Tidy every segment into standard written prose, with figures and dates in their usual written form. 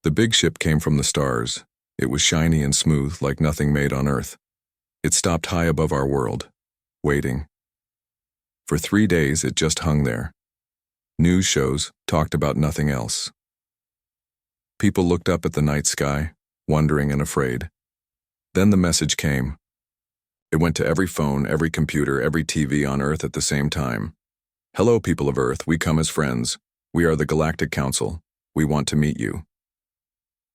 The big ship came from the stars. It was shiny and smooth like nothing made on Earth. It stopped high above our world, waiting. For 3 days it just hung there. News shows talked about nothing else. People looked up at the night sky, wondering and afraid. Then the message came. It went to every phone, every computer, every TV on Earth at the same time. Hello, people of Earth, we come as friends. We are the Galactic Council. We want to meet you.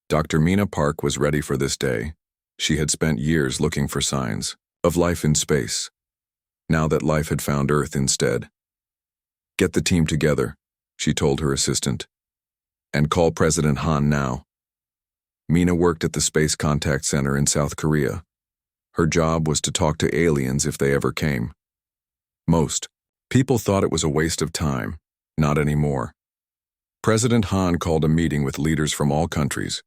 Dr. Mina Park was ready for this day. She had spent years looking for signs of life in space. Now that life had found Earth instead. Get the team together, she told her assistant. And call President Han now. Mina worked at the Space Contact Center in South Korea. Her job was to talk to aliens if they ever came. Most people thought it was a waste of time. Not anymore. President Han called a meeting with leaders from all countries.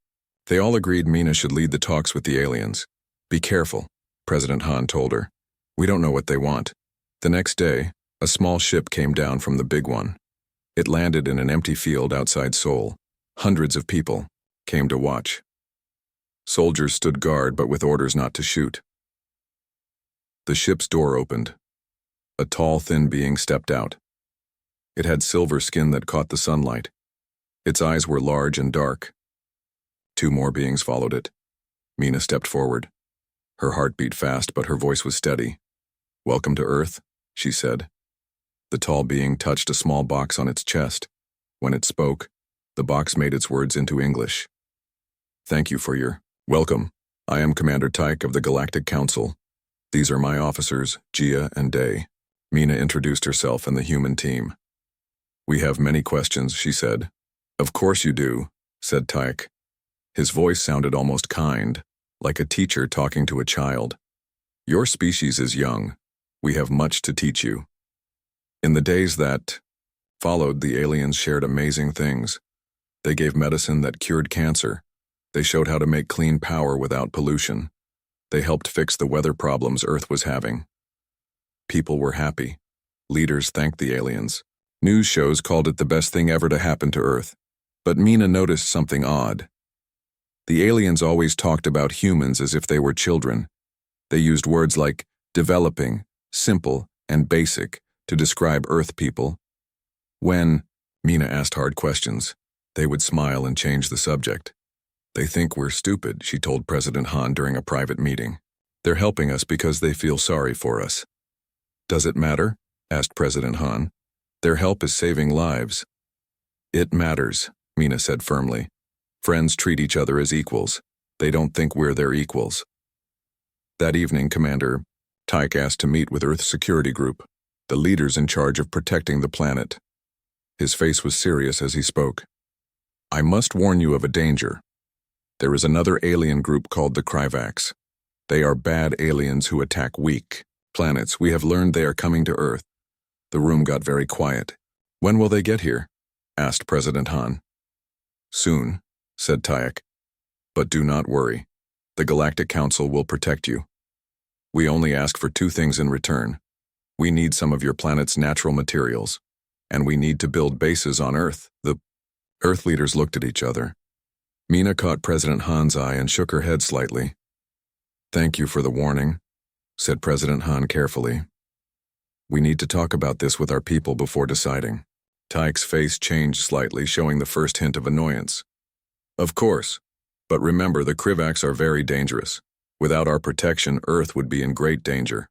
They all agreed Mina should lead the talks with the aliens. Be careful, President Han told her. We don't know what they want. The next day, a small ship came down from the big one. It landed in an empty field outside Seoul. Hundreds of people came to watch. Soldiers stood guard but with orders not to shoot. The ship's door opened. A tall, thin being stepped out. It had silver skin that caught the sunlight. Its eyes were large and dark. 2 more beings followed it. Mina stepped forward. Her heart beat fast, but her voice was steady. Welcome to Earth, she said. The tall being touched a small box on its chest. When it spoke, the box made its words into English. Thank you for your welcome. I am Commander Tyke of the Galactic Council. These are my officers, Jia and Day. Mina introduced herself and the human team. We have many questions, she said. Of course you do, said Tyke. His voice sounded almost kind, like a teacher talking to a child. Your species is young. We have much to teach you. In the days that followed, the aliens shared amazing things. They gave medicine that cured cancer. They showed how to make clean power without pollution. They helped fix the weather problems Earth was having. People were happy. Leaders thanked the aliens. News shows called it the best thing ever to happen to Earth. But Mina noticed something odd. The aliens always talked about humans as if they were children. They used words like developing, simple, and basic to describe Earth people. When Mina asked hard questions, they would smile and change the subject. They think we're stupid, she told President Han during a private meeting. They're helping us because they feel sorry for us. Does it matter? Asked President Han. Their help is saving lives. It matters, Mina said firmly. Friends treat each other as equals. They don't think we're their equals. That evening, Commander Tyke asked to meet with Earth's security group, the leaders in charge of protecting the planet. His face was serious as he spoke. I must warn you of a danger. There is another alien group called the Kryvax. They are bad aliens who attack weak planets. We have learned they are coming to Earth. The room got very quiet. When will they get here? Asked President Han. Soon, said Tyke. But do not worry. The Galactic Council will protect you. We only ask for 2 things in return. We need some of your planet's natural materials, and we need to build bases on Earth. The Earth leaders looked at each other. Mina caught President Han's eye and shook her head slightly. Thank you for the warning, said President Han carefully. We need to talk about this with our people before deciding. Tyke's face changed slightly, showing the first hint of annoyance. Of course, but remember the Kryvax are very dangerous. Without our protection, Earth would be in great danger.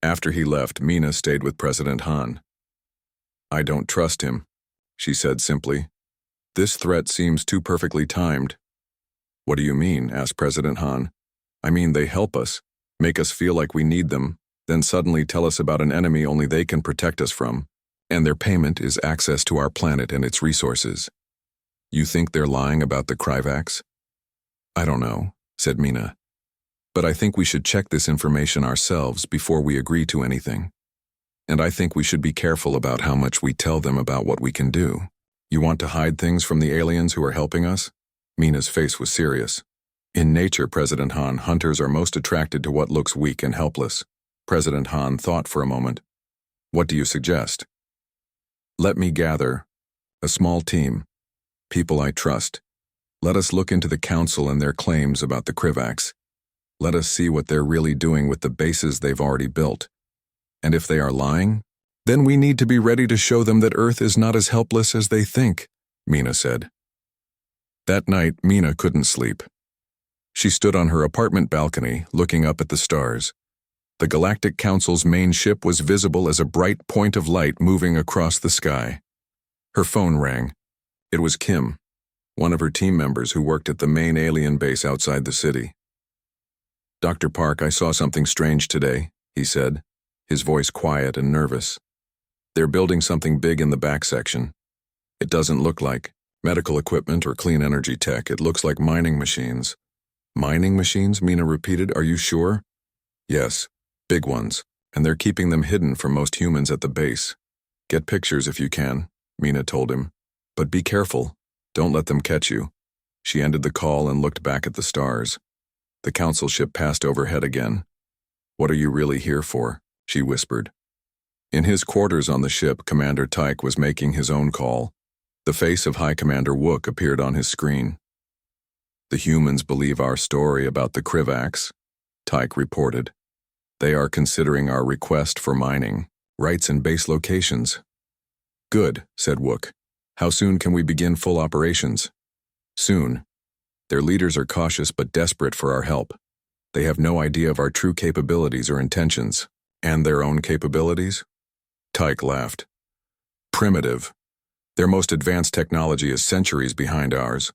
After he left, Mina stayed with President Han. I don't trust him, she said simply. This threat seems too perfectly timed. What do you mean? Asked President Han. I mean they help us, make us feel like we need them, then suddenly tell us about an enemy only they can protect us from, and their payment is access to our planet and its resources. You think they're lying about the Kryvax? I don't know, said Mina. But I think we should check this information ourselves before we agree to anything. And I think we should be careful about how much we tell them about what we can do. You want to hide things from the aliens who are helping us? Mina's face was serious. In nature, President Han, hunters are most attracted to what looks weak and helpless. President Han thought for a moment. What do you suggest? Let me gather a small team, people I trust. Let us look into the Council and their claims about the Krivax. Let us see what they're really doing with the bases they've already built. And if they are lying, then we need to be ready to show them that Earth is not as helpless as they think, Mina said. That night, Mina couldn't sleep. She stood on her apartment balcony, looking up at the stars. The Galactic Council's main ship was visible as a bright point of light moving across the sky. Her phone rang. It was Kim, one of her team members who worked at the main alien base outside the city. "Dr. Park, I saw something strange today," he said, his voice quiet and nervous. "They're building something big in the back section. It doesn't look like medical equipment or clean energy tech. It looks like mining machines." "Mining machines?" Mina repeated. "Are you sure?" "Yes, big ones, and they're keeping them hidden from most humans at the base. Get pictures if you can," Mina told him. "But be careful. Don't let them catch you." She ended the call and looked back at the stars. The Council ship passed overhead again. "What are you really here for?" she whispered. In his quarters on the ship, Commander Tyke was making his own call. The face of High Commander Wook appeared on his screen. "The humans believe our story about the Krivax," Tyke reported. "They are considering our request for mining rights and base locations." "Good," said Wook. "How soon can we begin full operations?" "Soon. Their leaders are cautious but desperate for our help. They have no idea of our true capabilities or intentions." "And their own capabilities?" Tyke laughed. "Primitive. Their most advanced technology is centuries behind ours.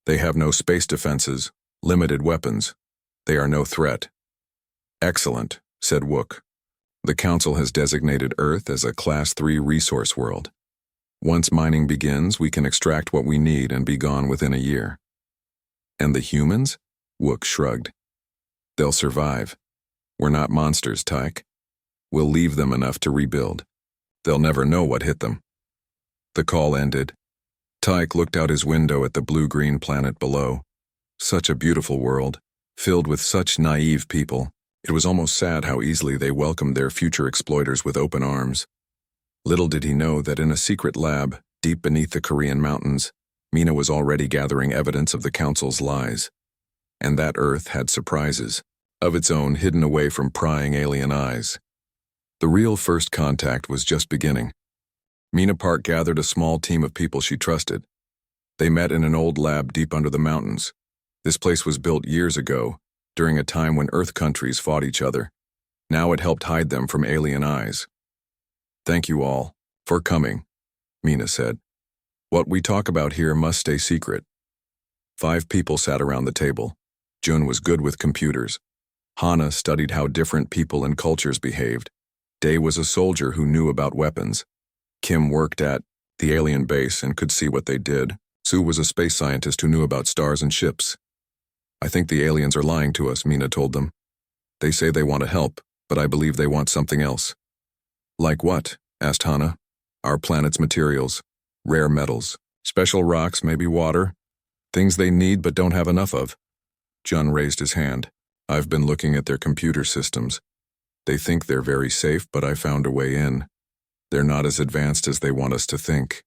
They have no space defenses, limited weapons. They are no threat." "Excellent," said Wook. "The Council has designated Earth as a Class 3 resource world. Once mining begins, we can extract what we need and be gone within a year." "And the humans?" Wook shrugged. "They'll survive. We're not monsters, Tyke. We'll leave them enough to rebuild. They'll never know what hit them." The call ended. Tyke looked out his window at the blue-green planet below. Such a beautiful world, filled with such naive people. It was almost sad how easily they welcomed their future exploiters with open arms. Little did he know that in a secret lab, deep beneath the Korean mountains, Mina was already gathering evidence of the Council's lies. And that Earth had surprises of its own hidden away from prying alien eyes. The real first contact was just beginning. Mina Park gathered a small team of people she trusted. They met in an old lab deep under the mountains. This place was built years ago, during a time when Earth countries fought each other. Now it helped hide them from alien eyes. "Thank you all for coming," Mina said. "What we talk about here must stay secret." 5 people sat around the table. Jun was good with computers. Hana studied how different people and cultures behaved. Day was a soldier who knew about weapons. Kim worked at the alien base and could see what they did. Sue was a space scientist who knew about stars and ships. "I think the aliens are lying to us," Mina told them. "They say they want to help, but I believe they want something else." "Like what?" asked Hana. "Our planet's materials, rare metals, special rocks, maybe water. Things they need but don't have enough of." Jun raised his hand. "I've been looking at their computer systems. They think they're very safe, but I found a way in. They're not as advanced as they want us to think."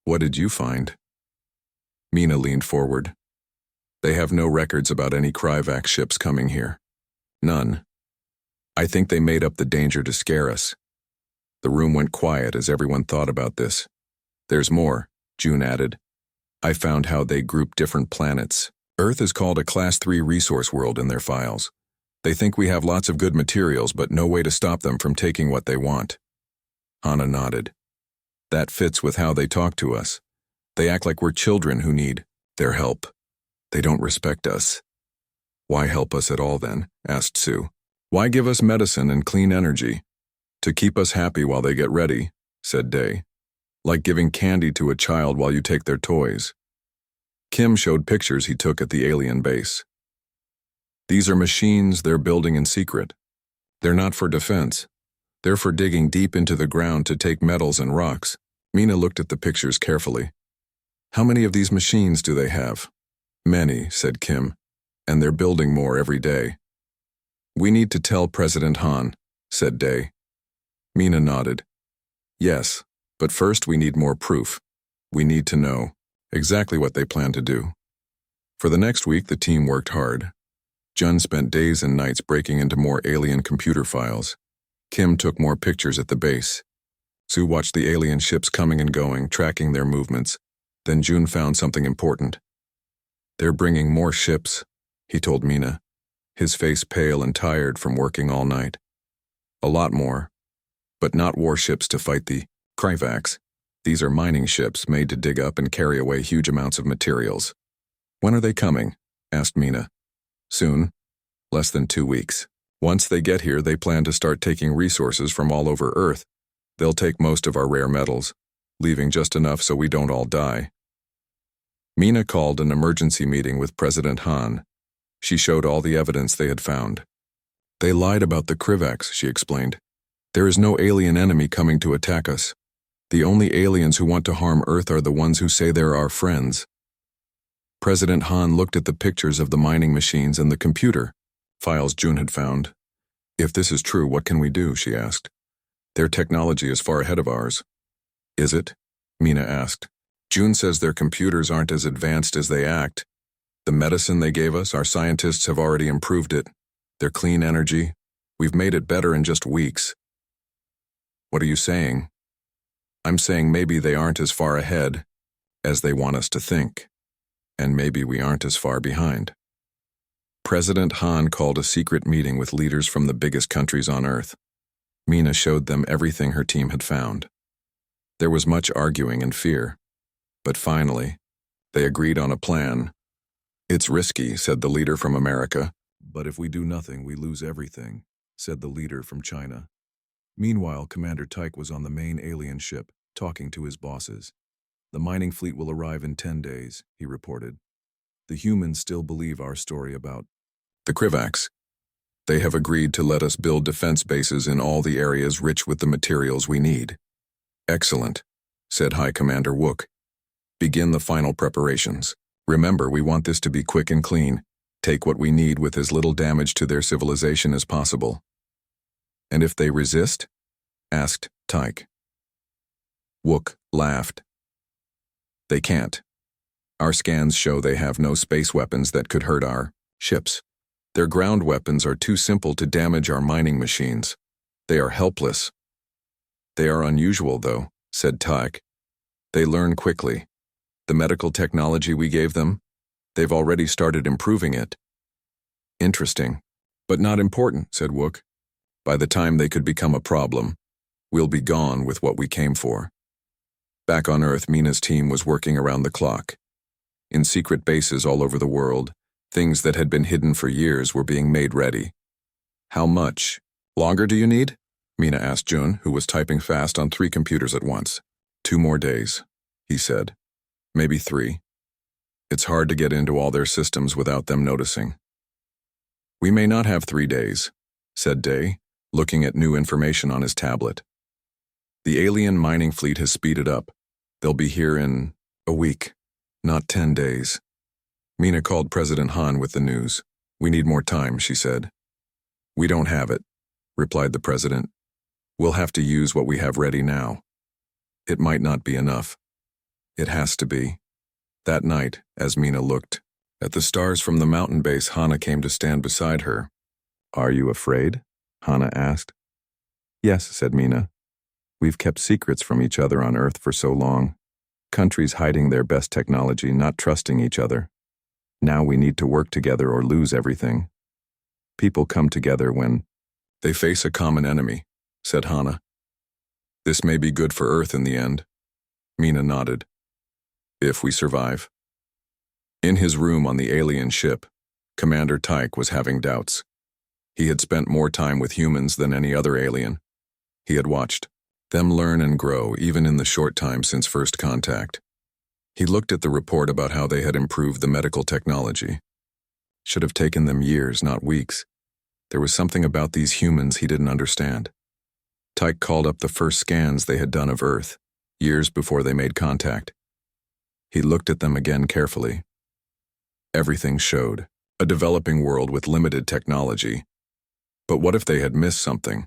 "What did you find?" Mina leaned forward. "They have no records about any Krivax ships coming here. None. I think they made up the danger to scare us." The room went quiet as everyone thought about this. "There's more," June added. "I found how they group different planets. Earth is called a Class 3 resource world in their files. They think we have lots of good materials, but no way to stop them from taking what they want." Hana nodded. "That fits with how they talk to us. They act like we're children who need their help. They don't respect us." "Why help us at all then?" asked Sue. "Why give us medicine and clean energy?" "To keep us happy while they get ready," said Day. "Like giving candy to a child while you take their toys." Kim showed pictures he took at the alien base. "These are machines they're building in secret. They're not for defense. They're for digging deep into the ground to take metals and rocks." Mina looked at the pictures carefully. "How many of these machines do they have?" "Many," said Kim, "and they're building more every day." "We need to tell President Han," said Day. Mina nodded. "Yes, but first we need more proof. We need to know." Exactly what they planned to do. For the next week, the team worked hard. Jun spent days and nights breaking into more alien computer files. Kim took more pictures at the base. Sue watched the alien ships coming and going, tracking their movements. Then Jun found something important. "They're bringing more ships," he told Mina, his face pale and tired from working all night. "A lot more, but not warships to fight the Kryvax. These are mining ships made to dig up and carry away huge amounts of materials." "When are they coming?" asked Mina. "Soon. Less than 2 weeks. Once they get here, they plan to start taking resources from all over Earth. They'll take most of our rare metals, leaving just enough so we don't all die." Mina called an emergency meeting with President Han. She showed all the evidence they had found. "They lied about the Kryvax," she explained. "There is no alien enemy coming to attack us. The only aliens who want to harm Earth are the ones who say they're our friends." President Han looked at the pictures of the mining machines and the computer files Jun had found. "If this is true, what can we do?" she asked. "Their technology is far ahead of ours." "Is it?" Mina asked. "Jun says their computers aren't as advanced as they act. The medicine they gave us, our scientists have already improved it. Their clean energy, we've made it better in just weeks." "What are you saying?" "I'm saying maybe they aren't as far ahead as they want us to think. And maybe we aren't as far behind." President Han called a secret meeting with leaders from the biggest countries on Earth. Mina showed them everything her team had found. There was much arguing and fear, but finally, they agreed on a plan. "It's risky," said the leader from America. "But if we do nothing, we lose everything," said the leader from China. Meanwhile, Commander Tyke was on the main alien ship, talking to his bosses. "The mining fleet will arrive in 10 days, he reported. "The humans still believe our story about the Kryvax. They have agreed to let us build defense bases in all the areas rich with the materials we need." "Excellent," said High Commander Wook. "Begin the final preparations. Remember, we want this to be quick and clean. Take what we need with as little damage to their civilization as possible." "And if they resist?" asked Tyke. Wook laughed. "They can't. Our scans show they have no space weapons that could hurt our ships. Their ground weapons are too simple to damage our mining machines. They are helpless." "They are unusual, though," said Tyke. "They learn quickly. The medical technology we gave them, they've already started improving it." "Interesting, but not important," said Wook. "By the time they could become a problem, we'll be gone with what we came for." Back on Earth, Mina's team was working around the clock. In secret bases all over the world, things that had been hidden for years were being made ready. "How much longer do you need?" Mina asked Jun, who was typing fast on 3 computers at once. 2 more days, he said. "Maybe 3. It's hard to get into all their systems without them noticing." "We may not have 3 days, said Day, looking at new information on his tablet. "The alien mining fleet has speeded up. They'll be here in a week, not 10 days. Mina called President Han with the news. "We need more time," she said. "We don't have it," replied the president. "We'll have to use what we have ready now. It might not be enough. It has to be." That night, as Mina looked at the stars from the mountain base, Hana came to stand beside her. "Are you afraid?" Hana asked. "Yes," said Mina. "We've kept secrets from each other on Earth for so long. Countries hiding their best technology, not trusting each other. Now we need to work together or lose everything. People come together when they face a common enemy," said Hana. "This may be good for Earth in the end." Mina nodded. "If we survive." In his room on the alien ship, Commander Tyke was having doubts. He had spent more time with humans than any other alien. He had watched them learn and grow even in the short time since first contact. He looked at the report about how they had improved the medical technology. Should have taken them years, not weeks. There was something about these humans he didn't understand. Tyke called up the first scans they had done of Earth, years before they made contact. He looked at them again carefully. Everything showed a developing world with limited technology. But what if they had missed something?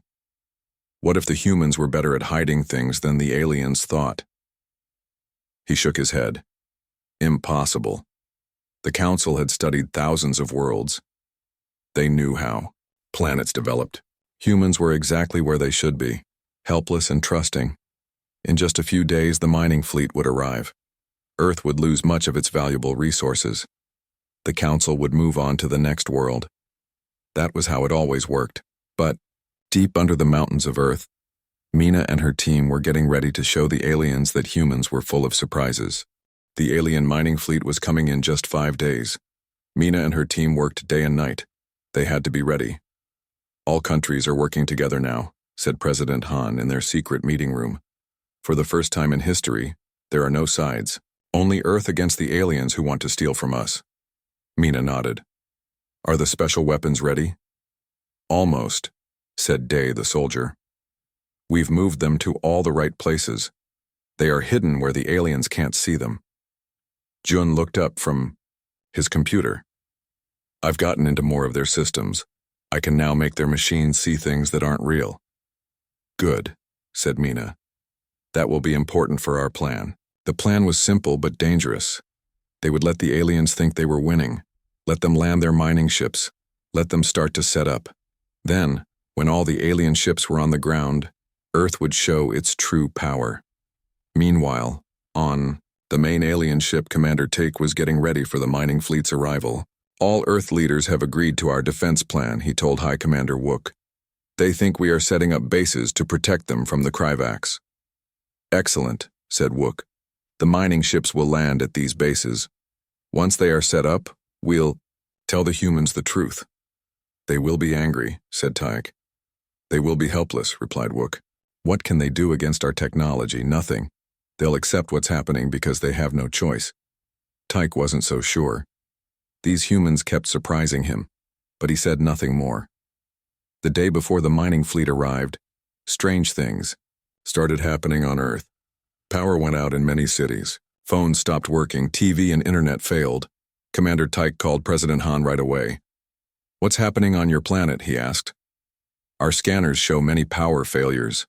What if the humans were better at hiding things than the aliens thought? He shook his head. Impossible. The Council had studied thousands of worlds. They knew how. Planets developed. Humans were exactly where they should be, helpless and trusting. In just a few days, the mining fleet would arrive. Earth would lose much of its valuable resources. The Council would move on to the next world. That was how it always worked. But, deep under the mountains of Earth, Mina and her team were getting ready to show the aliens that humans were full of surprises. The alien mining fleet was coming in just 5 days. Mina and her team worked day and night. They had to be ready. All countries are working together now, said President Han in their secret meeting room. For the first time in history, there are no sides. Only Earth against the aliens who want to steal from us. Mina nodded. Are the special weapons ready? Almost, said Day the soldier. We've moved them to all the right places. They are hidden where the aliens can't see them. Jun looked up from his computer. I've gotten into more of their systems. I can now make their machines see things that aren't real. Good, said Mina. That will be important for our plan. The plan was simple but dangerous. They would let the aliens think they were winning, let them land their mining ships, let them start to set up. Then, when all the alien ships were on the ground, Earth would show its true power. Meanwhile, on the main alien ship, Commander Take was getting ready for the mining fleet's arrival. All Earth leaders have agreed to our defense plan, he told High Commander Wook. They think we are setting up bases to protect them from the Kryvax. Excellent, said Wook. The mining ships will land at these bases. Once they are set up, we'll tell the humans the truth. They will be angry, said Tyke. They will be helpless, replied Wook. What can they do against our technology? Nothing. They'll accept what's happening because they have no choice. Tyke wasn't so sure. These humans kept surprising him, but he said nothing more. The day before the mining fleet arrived, strange things started happening on Earth. Power went out in many cities. Phones stopped working, TV and internet failed. Commander Tyke called President Han right away. What's happening on your planet? He asked. Our scanners show many power failures.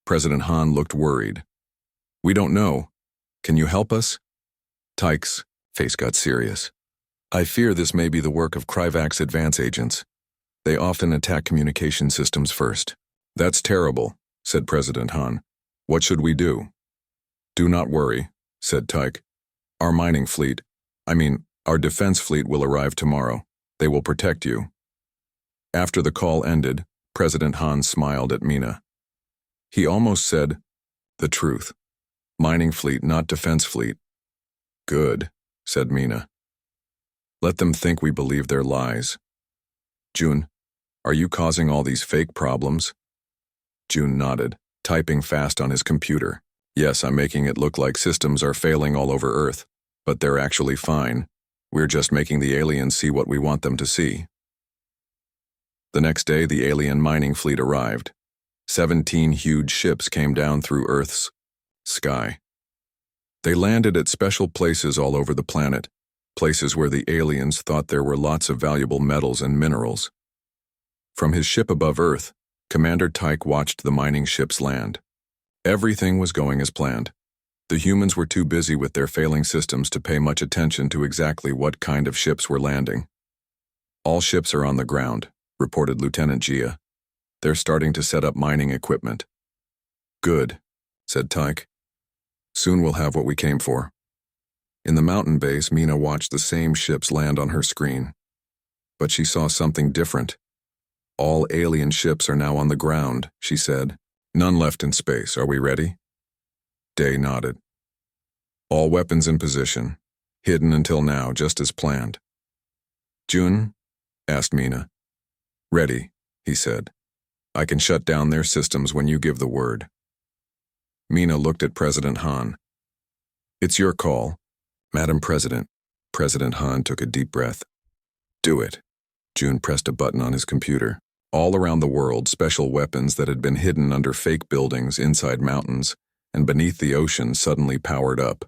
President Han looked worried. We don't know. Can you help us? Tyke's face got serious. I fear this may be the work of Kryvax advance agents. They often attack communication systems first. That's terrible, said President Han. What should we do? Do not worry, said Tyke. Our our defense fleet will arrive tomorrow. They will protect you. After the call ended, President Han smiled at Mina. He almost said, the truth. Mining fleet, not defense fleet. Good, said Mina. Let them think we believe their lies. Jun, are you causing all these fake problems? Jun nodded, typing fast on his computer. Yes, I'm making it look like systems are failing all over Earth, but they're actually fine. We're just making the aliens see what we want them to see. The next day, the alien mining fleet arrived. 17 huge ships came down through Earth's sky. They landed at special places all over the planet, places where the aliens thought there were lots of valuable metals and minerals. From his ship above Earth, Commander Tyke watched the mining ships land. Everything was going as planned. The humans were too busy with their failing systems to pay much attention to exactly what kind of ships were landing. All ships are on the ground, reported Lieutenant Jia. They're starting to set up mining equipment. Good, said Tyke. Soon we'll have what we came for. In the mountain base, Mina watched the same ships land on her screen. But she saw something different. All alien ships are now on the ground, she said. None left in space. Are we ready? Day nodded. All weapons in position, hidden until now, just as planned. Jun? Asked Mina. Ready, he said. I can shut down their systems when you give the word. Mina looked at President Han. It's your call. Madam President. President Han took a deep breath. Do it. Jun pressed a button on his computer. All around the world, special weapons that had been hidden under fake buildings inside mountains and beneath the ocean suddenly powered up.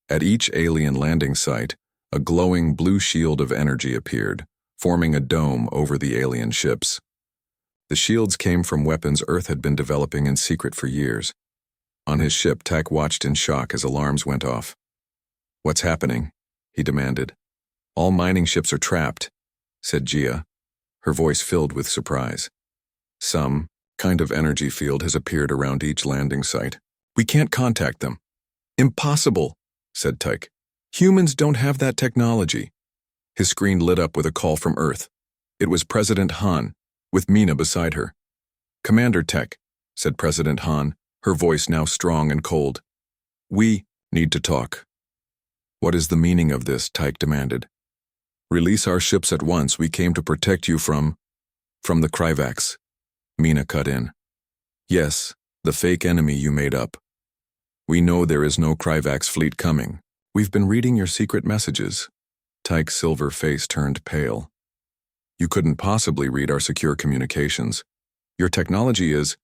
At each alien landing site, a glowing blue shield of energy appeared, forming a dome over the alien ships. The shields came from weapons Earth had been developing in secret for years. On his ship, Tak watched in shock as alarms went off. What's happening? He demanded. All mining ships are trapped, said Gia, her voice filled with surprise. Some kind of energy field has appeared around each landing site. We can't contact them. Impossible, said Tyke. Humans don't have that technology. His screen lit up with a call from Earth. It was President Han, with Mina beside her. Commander Tech, said President Han, her voice now strong and cold. We need to talk. What is the meaning of this? Tyke demanded. Release our ships at once. We came to protect you from the Kryvax. Mina cut in. Yes, the fake enemy you made up. We know there is no Kryvax fleet coming. We've been reading your secret messages. Tyke's silver face turned pale. You couldn't possibly read our secure communications. Your technology is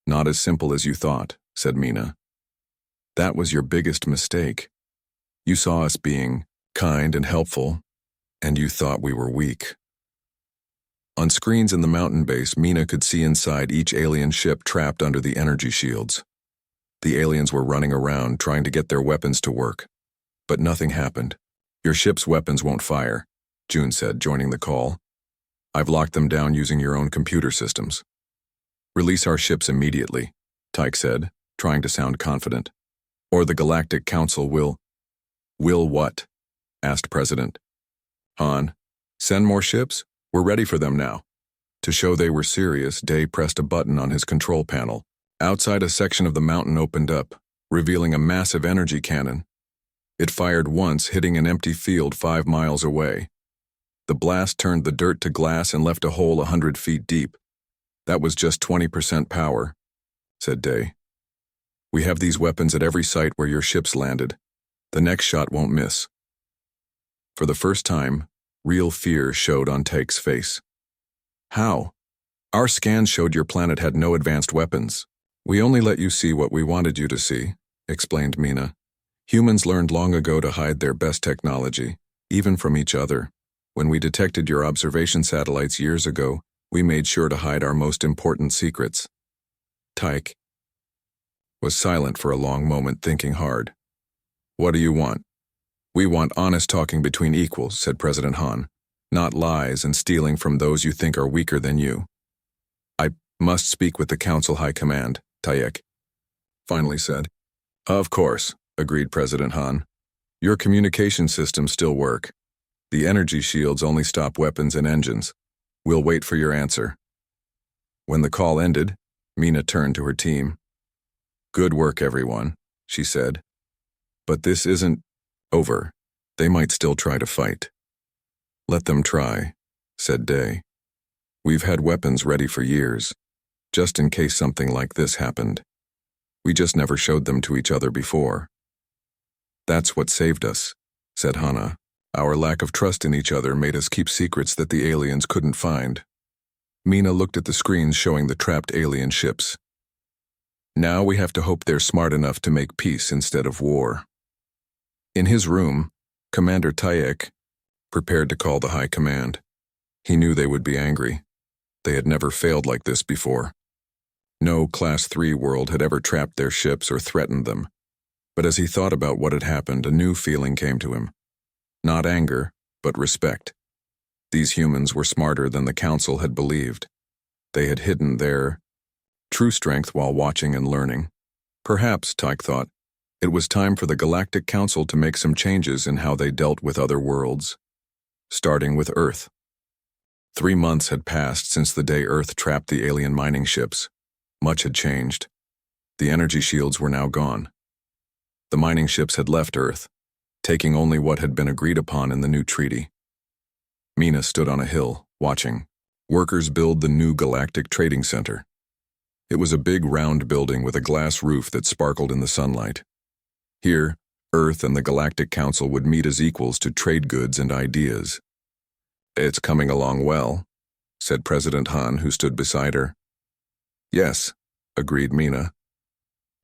not as simple as you thought, said Mina. That was your biggest mistake. You saw us being kind and helpful, and you thought we were weak. On screens in the mountain base, Mina could see inside each alien ship trapped under the energy shields. The aliens were running around trying to get their weapons to work. But nothing happened. Your ship's weapons won't fire, June said, joining the call. I've locked them down using your own computer systems. Release our ships immediately, Tyke said, trying to sound confident. Or the Galactic Council will... Will what? Asked President Han. Send more ships? We're ready for them now. To show they were serious, Day pressed a button on his control panel. Outside, a section of the mountain opened up, revealing a massive energy cannon. It fired once, hitting an empty field 5 miles away. The blast turned the dirt to glass and left a hole 100 feet deep. That was just 20% power, said Day. We have these weapons at every site where your ships landed. The next shot won't miss. For the first time, real fear showed on Tyke's face. How? Our scans showed your planet had no advanced weapons. We only let you see what we wanted you to see, explained Mina. Humans learned long ago to hide their best technology, even from each other. When we detected your observation satellites years ago, we made sure to hide our most important secrets. Tyke was silent for a long moment, thinking hard. What do you want? We want honest talking between equals, said President Han, not lies and stealing from those you think are weaker than you. I must speak with the Council High Command, Tyke finally said. Of course, agreed President Han. Your communication systems still work. The energy shields only stop weapons and engines. We'll wait for your answer. When the call ended, Mina turned to her team. Good work, everyone, she said. But this isn't over. They might still try to fight. Let them try, said Day. We've had weapons ready for years, just in case something like this happened. We just never showed them to each other before. That's what saved us, said Hana. Our lack of trust in each other made us keep secrets that the aliens couldn't find. Mina looked at the screens showing the trapped alien ships. Now we have to hope they're smart enough to make peace instead of war. In his room, Commander Tyke prepared to call the High Command. He knew they would be angry. They had never failed like this before. No Class 3 world had ever trapped their ships or threatened them. But as he thought about what had happened, a new feeling came to him. Not anger, but respect. These humans were smarter than the Council had believed. They had hidden their true strength while watching and learning. Perhaps, Tyke thought, it was time for the Galactic Council to make some changes in how they dealt with other worlds, starting with Earth. 3 months had passed since the day Earth trapped the alien mining ships. Much had changed. The energy shields were now gone. The mining ships had left Earth, taking only what had been agreed upon in the new treaty. Mina stood on a hill, watching. Workers build the new Galactic Trading Center. It was a big round building with a glass roof that sparkled in the sunlight. Here, Earth and the Galactic Council would meet as equals to trade goods and ideas. It's coming along well, said President Han, who stood beside her. Yes, agreed Mina.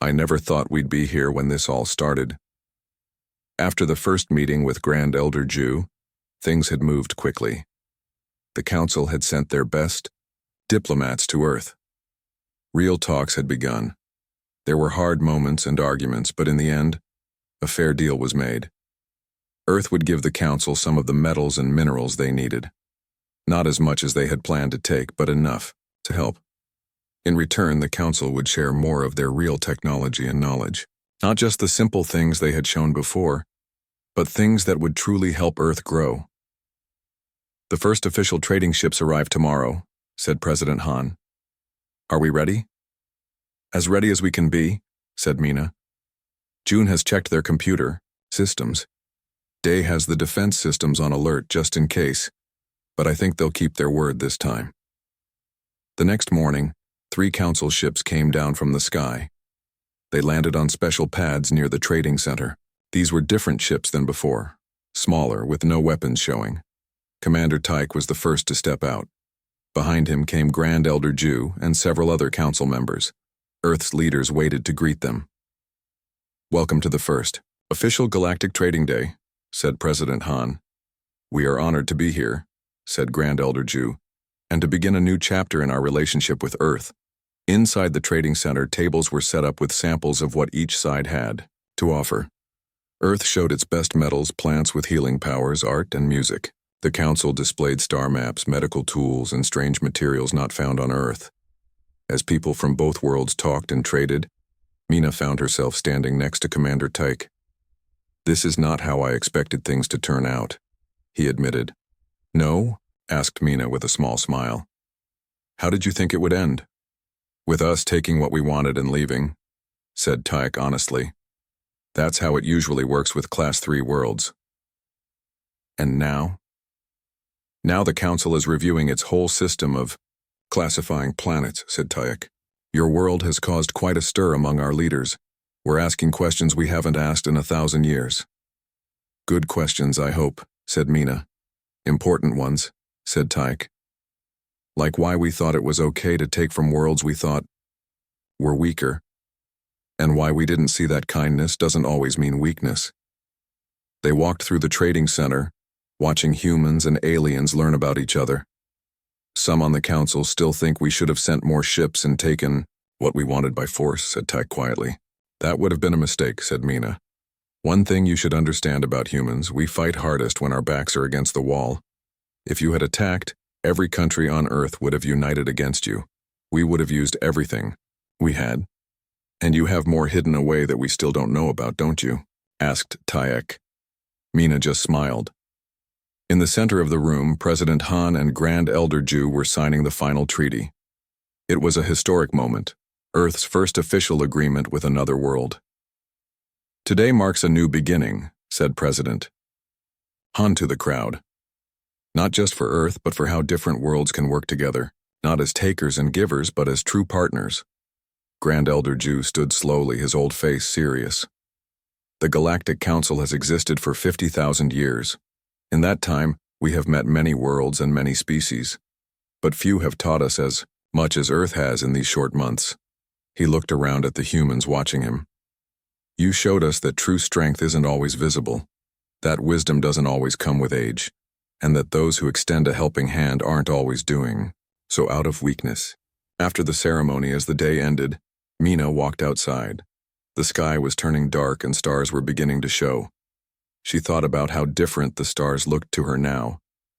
I never thought we'd be here when this all started. After the first meeting with Grand Elder Ju, things had moved quickly. The Council had sent their best diplomats to Earth. Real talks had begun. There were hard moments and arguments, but in the end, a fair deal was made. Earth would give the Council some of the metals and minerals they needed. Not as much as they had planned to take, but enough to help. In return, the Council would share more of their real technology and knowledge. Not just the simple things they had shown before, but things that would truly help Earth grow. The first official trading ships arrive tomorrow, said President Han. Are we ready? As ready as we can be, said Mina. June has checked their computer systems. Day has the defense systems on alert just in case, but I think they'll keep their word this time. The next morning, 3 Council ships came down from the sky. They landed on special pads near the trading center. These were different ships than before, smaller, with no weapons showing. Commander Tyke was the first to step out. Behind him came Grand Elder Ju and several other council members. Earth's leaders waited to greet them. Welcome to the first official Galactic Trading Day, said President Han. We are honored to be here, said Grand Elder Ju, and to begin a new chapter in our relationship with Earth. Inside the trading center, tables were set up with samples of what each side had to offer. Earth showed its best metals, plants with healing powers, art, and music. The Council displayed star maps, medical tools, and strange materials not found on Earth. As people from both worlds talked and traded, Mina found herself standing next to Commander Tyke. This is not how I expected things to turn out, he admitted. No? Asked Mina with a small smile. How did you think it would end? With us taking what we wanted and leaving, said Tyke honestly. That's how it usually works with Class 3 worlds. And now? Now the Council is reviewing its whole system of classifying planets, said Tyke. Your world has caused quite a stir among our leaders. We're asking questions we haven't asked in 1,000 years. Good questions, I hope, said Mina. Important ones, said Tyke. Like why we thought it was okay to take from worlds we thought were weaker, and why we didn't see that kindness doesn't always mean weakness. They walked through the trading center, watching humans and aliens learn about each other. Some on the Council still think we should have sent more ships and taken what we wanted by force, said Tyke quietly. That would have been a mistake, said Mina. One thing you should understand about humans, we fight hardest when our backs are against the wall. If you had attacked, every country on Earth would have united against you. We would have used everything we had. And you have more hidden away that we still don't know about, don't you? Asked Tyke. Mina just smiled. In the center of the room, President Han and Grand Elder Ju were signing the final treaty. It was a historic moment, Earth's first official agreement with another world. Today marks a new beginning, said President Han to the crowd. Not just for Earth, but for how different worlds can work together, not as takers and givers, but as true partners. Grand Elder Ju stood slowly, his old face serious. The Galactic Council has existed for 50,000 years. In that time, we have met many worlds and many species, but few have taught us as much as Earth has in these short months. He looked around at the humans watching him. You showed us that true strength isn't always visible, that wisdom doesn't always come with age, and that those who extend a helping hand aren't always doing so out of weakness. After the ceremony, as the day ended, Mina walked outside. The sky was turning dark and stars were beginning to show. She thought about how different the stars looked to her now,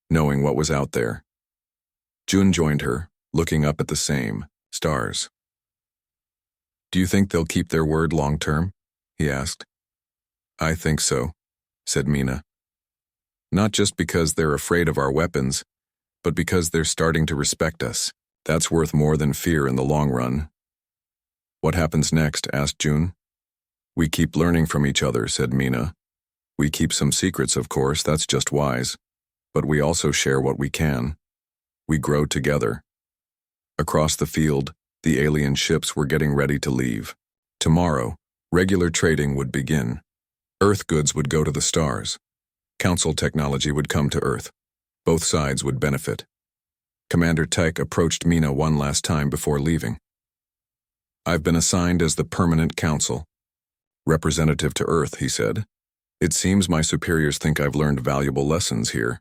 knowing what was out there. Jun joined her, looking up at the same stars. Do you think they'll keep their word long term? He asked. I think so, said Mina. Not just because they're afraid of our weapons, but because they're starting to respect us. That's worth more than fear in the long run. What happens next? Asked Jun. We keep learning from each other, said Mina. We keep some secrets, of course, that's just wise, but we also share what we can. We grow together. Across the field, the alien ships were getting ready to leave. Tomorrow, regular trading would begin. Earth goods would go to the stars. Council technology would come to Earth. Both sides would benefit. Commander Tyke approached Mina one last time before leaving. I've been assigned as the permanent council. Representative to Earth, he said. It seems my superiors think I've learned valuable lessons here.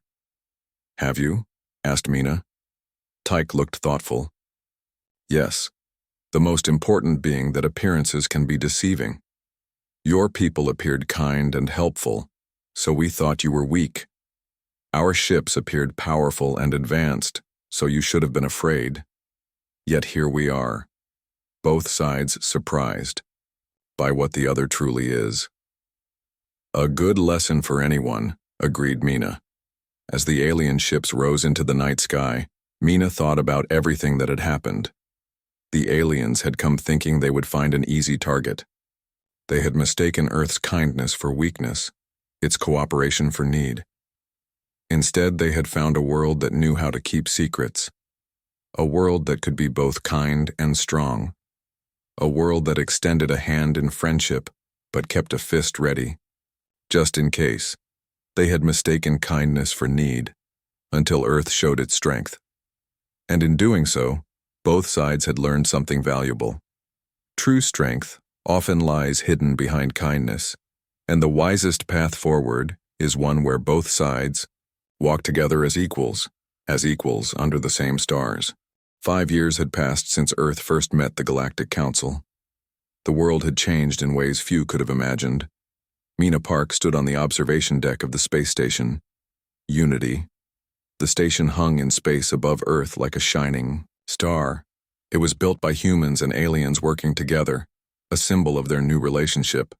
Have you? Asked Mina. Tyke looked thoughtful. Yes. The most important being that appearances can be deceiving. Your people appeared kind and helpful, So we thought you were weak. Our ships appeared powerful and advanced, so you should have been afraid. Yet here we are, both sides surprised by what the other truly is. A good lesson for anyone, agreed Mina. As the alien ships rose into the night sky, Mina thought about everything that had happened. The aliens had come thinking they would find an easy target. They had mistaken Earth's kindness for weakness, its cooperation for need. Instead, they had found a world that knew how to keep secrets. A world that could be both kind and strong. A world that extended a hand in friendship, but kept a fist ready. Just in case, they had mistaken kindness for need, until Earth showed its strength. And in doing so, both sides had learned something valuable. True strength often lies hidden behind kindness, and the wisest path forward is one where both sides walk together as equals under the same stars. 5 years had passed since Earth first met the Galactic Council. The world had changed in ways few could have imagined. Mina Park stood on the observation deck of the space station, Unity. The station hung in space above Earth like a shining star. It was built by humans and aliens working together, a symbol of their new relationship.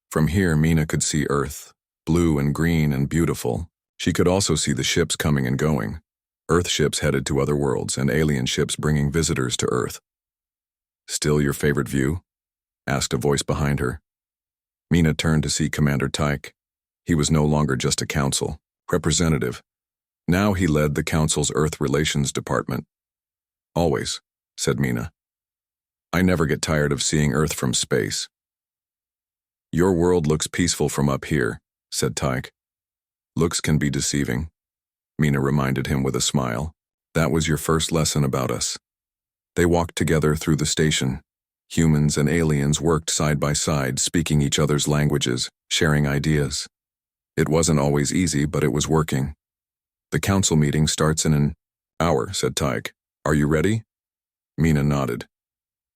From here, Mina could see Earth, blue and green and beautiful. She could also see the ships coming and going. Earth ships headed to other worlds and alien ships bringing visitors to Earth. "Still your favorite view?" asked a voice behind her. Mina turned to see Commander Tyke. He was no longer just a council representative. Now he led the council's Earth Relations Department. "Always," said Mina. "I never get tired of seeing Earth from space." "Your world looks peaceful from up here," said Tyke. "Looks can be deceiving," Mina reminded him with a smile. "That was your first lesson about us." They walked together through the station. Humans and aliens worked side by side, speaking each other's languages, sharing ideas. It wasn't always easy, but it was working. "The council meeting starts in an hour," said Tyke. "Are you ready?" Mina nodded.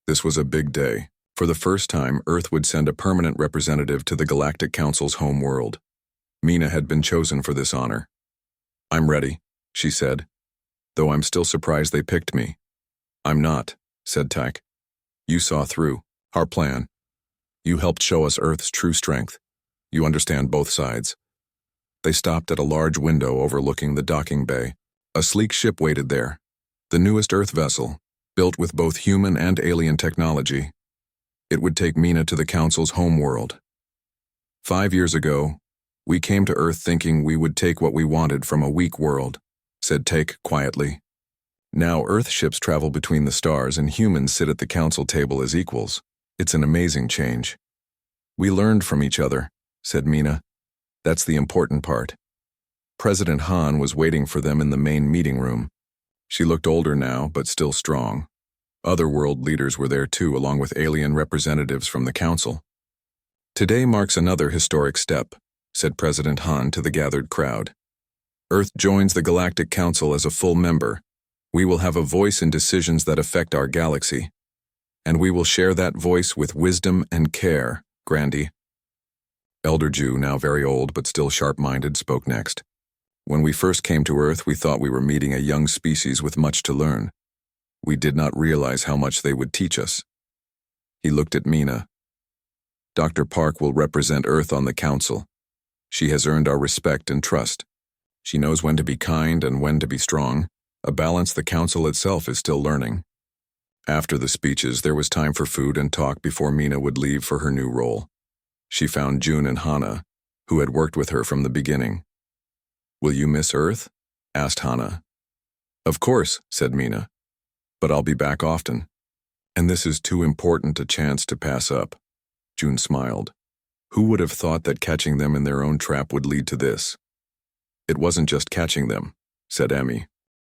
This was a big day. For the first time, Earth would send a permanent representative to the Galactic Council's home world. Mina had been chosen for this honor. "I'm ready," she said, "though I'm still surprised they picked me." "I'm not," said Tyke. "You saw through our plan. You helped show us Earth's true strength. You understand both sides." They stopped at a large window overlooking the docking bay. A sleek ship waited there, the newest Earth vessel, built with both human and alien technology. It would take Mina to the Council's home world. 5 years ago, we came to Earth thinking we would take what we wanted from a weak world, said Tyke quietly. Now Earth ships travel between the stars and humans sit at the council table as equals. It's an amazing change. "We learned from each other," said Mina. "That's the important part." President Han was waiting for them in the main meeting room. She looked older now, but still strong. Other world leaders were there too, along with alien representatives from the council. "Today marks another historic step," said President Han to the gathered crowd. "Earth joins the Galactic Council as a full member. We will have a voice in decisions that affect our galaxy. And we will share that voice with wisdom and care, Grandy." Elder Jew, now very old but still sharp-minded, spoke next. "When we first came to Earth, we thought we were meeting a young species with much to learn. We did not realize how much they would teach us." He looked at Mina. "Dr. Park will represent Earth on the council. She has earned our respect and trust. She knows when to be kind and when to be strong, a balance the council itself is still learning." After the speeches, there was time for food and talk before Mina would leave for her new role. She found June and Hana, who had worked with her from the beginning. "Will you miss Earth?" asked Hana. "Of course," said Mina. "But I'll be back often. And this is too important a chance to pass up." June smiled. Who would have thought that catching them in their own trap would lead to this? "It wasn't just catching them," said Emmy.